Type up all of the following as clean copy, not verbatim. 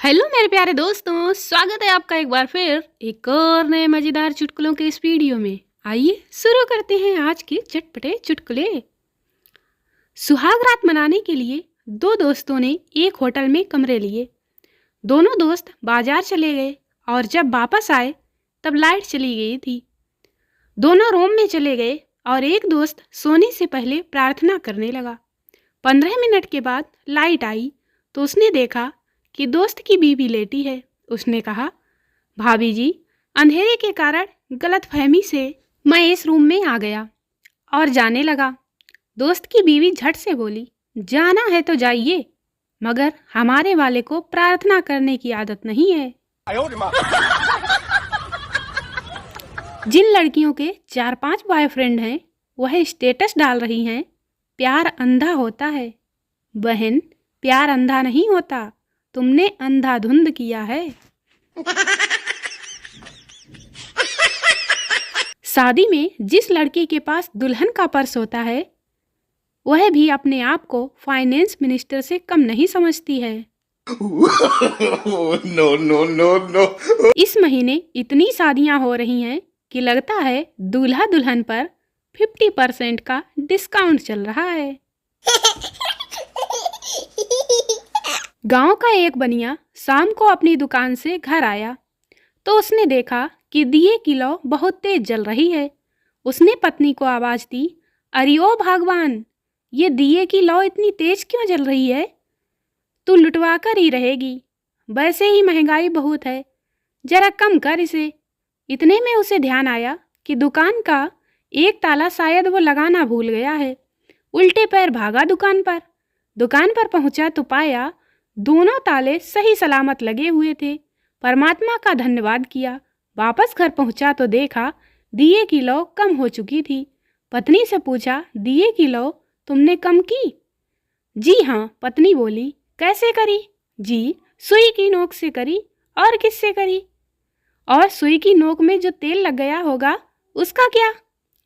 Hello मेरे प्यारे दोस्तों, स्वागत है आपका एक बार फिर एक और नए मज़ेदार चुटकुलों के इस वीडियो में। आइए शुरू करते हैं आज के चटपटे चुटकुले। सुहाग रात मनाने के लिए दो दोस्तों ने एक होटल में कमरे लिए। दोनों दोस्त बाजार चले गए और जब वापस आए तब लाइट चली गई थी। दोनों रूम में चले गए और एक दोस्त सोने से पहले प्रार्थना करने लगा। 15 मिनट के बाद लाइट आई तो उसने देखा कि दोस्त की बीवी लेटी है। उसने कहा, भाभी जी, अंधेरे के कारण गलतफहमी से मैं इस रूम में आ गया और जाने लगा। दोस्त की बीवी झट से बोली, जाना है तो जाइए, मगर हमारे वाले को प्रार्थना करने की आदत नहीं है। जिन लड़कियों के 4-5 बॉयफ्रेंड हैं वह स्टेटस डाल रही हैं, प्यार अंधा होता है। बहन, प्यार अंधा नहीं होता, तुमने अंधाधुंध किया है। शादी में जिस लड़की के पास दुल्हन का पर्स होता है वह भी अपने आप को फाइनेंस मिनिस्टर से कम नहीं समझती है। No no no no. इस महीने इतनी शादियां हो रही हैं कि लगता है दूल्हा दुल्हन पर 50% का डिस्काउंट चल रहा है। गांव का एक बनिया शाम को अपनी दुकान से घर आया तो उसने देखा कि दिए की लौ बहुत तेज जल रही है। उसने पत्नी को आवाज दी, अरे ओ भगवान, ये दिए की लौ इतनी तेज क्यों जल रही है? तू लुटवा कर ही रहेगी, वैसे ही महंगाई बहुत है, जरा कम कर इसे। इतने में उसे ध्यान आया कि दुकान का एक ताला शायद वो लगाना भूल गया है। उल्टे पैर भागा दुकान पर पहुंचा तो पाया दोनों ताले सही सलामत लगे हुए थे। परमात्मा का धन्यवाद किया। वापस घर पहुंचा तो देखा दिए की लौ कम हो चुकी थी। पत्नी से पूछा, दिए की लौ तुमने कम की? जी हाँ, पत्नी बोली। कैसे करी? जी, सुई की नोक से करी। और किससे करी? और सुई की नोक में जो तेल लग गया होगा उसका क्या?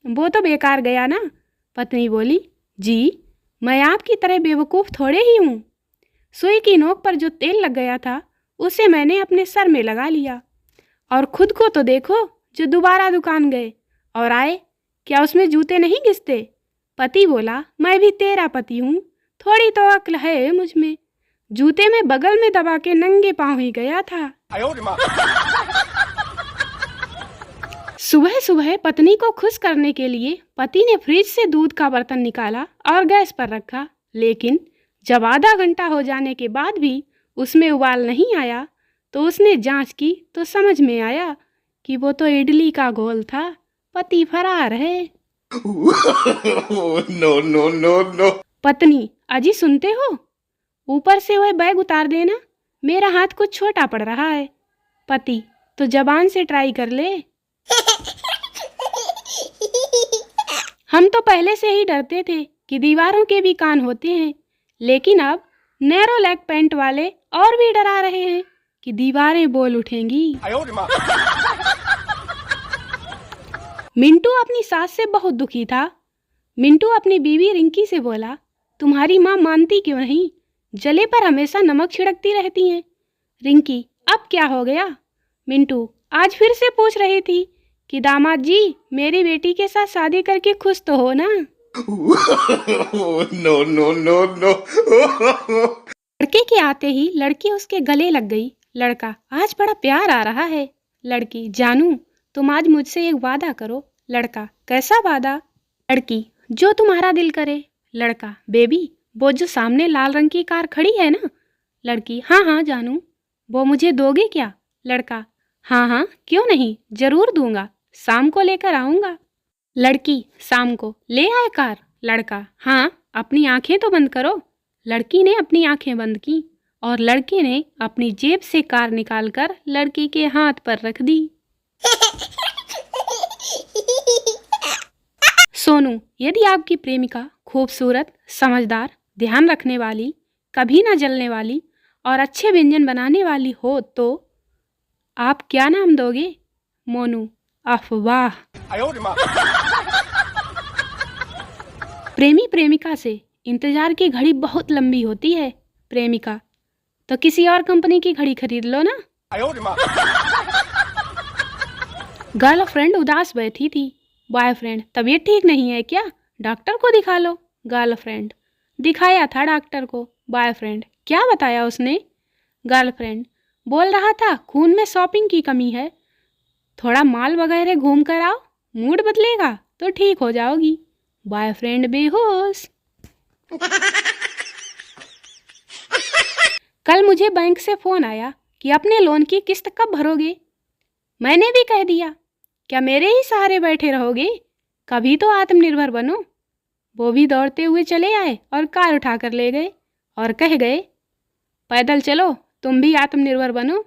वो तो बेकार गया ना। पत्नी बोली, जी, मैं आपकी तरह बेवकूफ़ थोड़े ही हूँ। सुई की नोक पर जो तेल लग गया था उसे मैंने अपने सर में लगा लिया। और खुद को तो देखो, जो दोबारा दुकान गए और आए, क्या उसमें जूते नहीं घिसते? पति बोला, मैं भी तेरा पति हूँ, थोड़ी तो अक्ल है मुझ में। जूते में बगल में दबा के नंगे पाँव ही गया था। सुबह सुबह पत्नी को खुश करने के लिए पति ने फ्रिज से दूध का बर्तन निकाला और गैस पर रखा, लेकिन जब आधा घंटा हो जाने के बाद भी उसमें उबाल नहीं आया तो उसने जांच की तो समझ में आया कि वो तो इडली का घोल था। पति फरार है। No no no no. पत्नी, अजी सुनते हो? ऊपर से वह बैग उतार देना, मेरा हाथ कुछ छोटा पड़ रहा है। पति, तो जबान से ट्राई कर ले। हम तो पहले से ही डरते थे कि दीवारों के भी कान होते हैं, लेकिन अब नैरो लेग पैंट वाले और भी डरा रहे हैं कि दीवारें बोल उठेंगी। मिंटू अपनी सास से बहुत दुखी था। मिंटू अपनी बीवी रिंकी से बोला, तुम्हारी माँ मानती क्यों नहीं? जले पर हमेशा नमक छिड़कती रहती हैं। रिंकी, अब क्या हो गया? मिंटू, आज फिर से पूछ रही थी कि दामाद जी, मेरी बेटी के साथ शादी करके खुश तो हो ना? No no no no. लड़के के आते ही लड़की उसके गले लग गई। लड़का, आज बड़ा प्यार आ रहा है। लड़की, जानू, तुम आज मुझसे एक वादा करो। लड़का, कैसा वादा? लड़की, जो तुम्हारा दिल करे। लड़का, बेबी, वो जो सामने लाल रंग की कार खड़ी है ना? लड़की, हाँ हाँ जानू, वो मुझे दोगे क्या? लड़का, हाँ हाँ, क्यों नहीं, जरूर दूंगा, शाम को लेकर आऊंगा। लड़की, शाम को ले आए कार? लड़का, हाँ, अपनी आंखें तो बंद करो। लड़की ने अपनी आंखें बंद की और लड़के ने अपनी जेब से कार निकालकर लड़की के हाथ पर रख दी। सोनू, यदि आपकी प्रेमिका खूबसूरत, समझदार, ध्यान रखने वाली, कभी ना जलने वाली और अच्छे व्यंजन बनाने वाली हो तो आप क्या नाम दोगे? मोनू, अफवाह। प्रेमी प्रेमिका से इंतजार की घड़ी बहुत लंबी होती है। प्रेमिका, तो किसी और कंपनी की घड़ी खरीद लो ना। गर्लफ्रेंड उदास बैठी थी। बॉयफ्रेंड, तबीयत ठीक नहीं है क्या? डॉक्टर को दिखा लो। गर्लफ्रेंड, दिखाया था डॉक्टर को। बॉयफ्रेंड, क्या बताया उसने? गर्लफ्रेंड, बोल रहा था खून में शॉपिंग की कमी है, थोड़ा मॉल वगैरह घूम कर आओ, मूड बदलेगा तो ठीक हो जाओगी। बॉयफ्रेंड बेहोश। कल मुझे बैंक से फोन आया कि अपने लोन की किस्त कब भरोगे। मैंने भी कह दिया, क्या मेरे ही सहारे बैठे रहोगे? कभी तो आत्मनिर्भर बनो। वो भी दौड़ते हुए चले आए और कार उठा कर ले गए और कह गए, पैदल चलो, तुम भी आत्मनिर्भर बनो,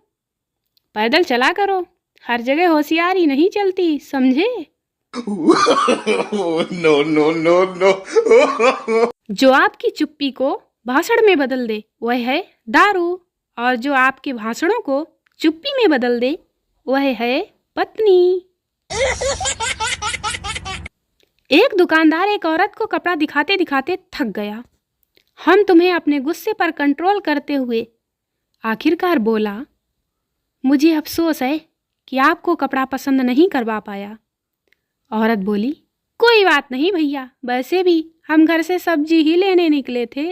पैदल चला करो, हर जगह होशियारी नहीं चलती, समझे? No, no, no, no. जो आपकी चुप्पी को भाषण में बदल दे वह है दारू, और जो आपके भाषणों को चुप्पी में बदल दे वह है पत्नी। एक दुकानदार एक औरत को कपड़ा दिखाते दिखाते थक गया। हम तुम्हें अपने गुस्से पर कंट्रोल करते हुए आखिरकार बोला, मुझे अफसोस है कि आपको कपड़ा पसंद नहीं करवा पाया। औरत बोली, कोई बात नहीं भैया, वैसे भी हम घर से सब्जी ही लेने निकले थे।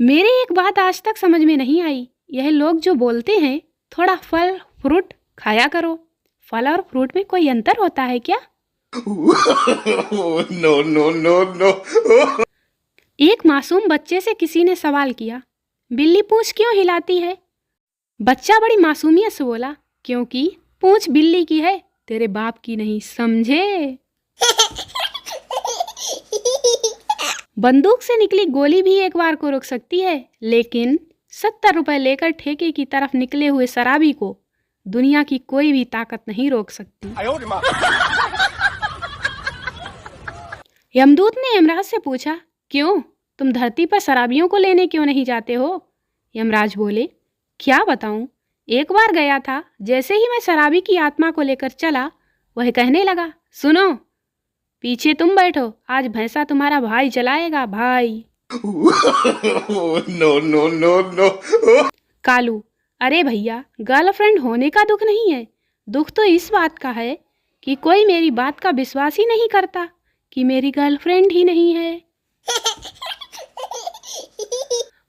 मेरे एक बात आज तक समझ में नहीं आई, यह लोग जो बोलते हैं थोड़ा फल फ्रूट खाया करो, फल और फ्रूट में कोई अंतर होता है क्या? No, no, no, no. एक मासूम बच्चे से किसी ने सवाल किया, बिल्ली पूंछ क्यों हिलाती है? बच्चा बड़ी मासूमियत से बोला, क्योंकि पूंछ बिल्ली की है, तेरे बाप की नहीं, समझे? बंदूक से निकली गोली भी एक बार को रुक सकती है, लेकिन 70 रुपए लेकर ठेके की तरफ निकले हुए शराबी को दुनिया की कोई भी ताकत नहीं रोक सकती। यमदूत ने यमराज से पूछा, क्यों, तुम धरती पर शराबियों को लेने क्यों नहीं जाते हो? यमराज बोले, क्या बताऊं, एक बार गया था, जैसे ही मैं शराबी की आत्मा को लेकर चला, वह कहने लगा, सुनो, पीछे तुम बैठो, आज भैंसा तुम्हारा भाई चलाएगा, भाई। No, no, no, no. Kalu, अरे भैया, गर्लफ्रेंड होने का दुख नहीं है, दुख तो इस बात का है कि कोई मेरी बात का विश्वास ही नहीं करता कि मेरी गर्लफ्रेंड ही नहीं है।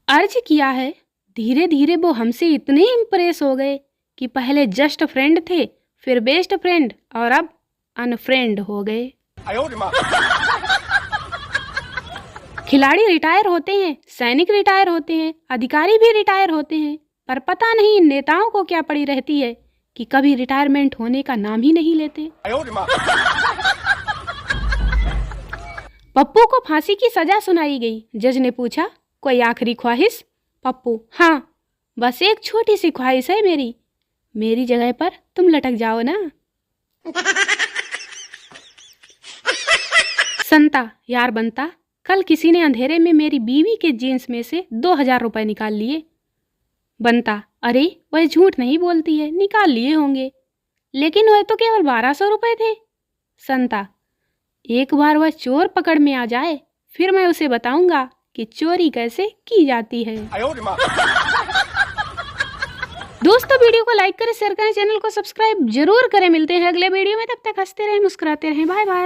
अर्ज किया है, धीरे धीरे वो हमसे इतने इम्प्रेस हो गए कि पहले जस्ट फ्रेंड थे, फिर बेस्ट फ्रेंड और अब अनफ्रेंड हो गए। खिलाड़ी रिटायर होते हैं, सैनिक रिटायर होते हैं, अधिकारी भी रिटायर होते हैं, पर पता नहीं इन नेताओं को क्या पड़ी रहती है कि कभी रिटायरमेंट होने का नाम ही नहीं लेते। पप्पू को फांसी की सजा सुनाई गई। जज ने पूछा, कोई आखिरी ख्वाहिश? पप्पू, हाँ, बस एक छोटी सी ख्वाहिश है मेरी जगह पर तुम लटक जाओ ना। संता, यार बनता, कल किसी ने अंधेरे में मेरी बीवी के जीन्स में से 2000 रुपए निकाल लिए। बनता, अरे वह झूठ नहीं बोलती है, निकाल लिए होंगे, लेकिन वह तो केवल 1200 रुपए थे। संता, एक बार वह चोर पकड़ में आ जाए, फिर मैं उसे बताऊंगा कि चोरी कैसे की जाती है। दोस्तों, वीडियो को लाइक करें, शेयर करें, चैनल को सब्सक्राइब जरूर करें। मिलते हैं अगले वीडियो में, तब तक हंसते रहें, मुस्कुराते रहें, बाय बाय।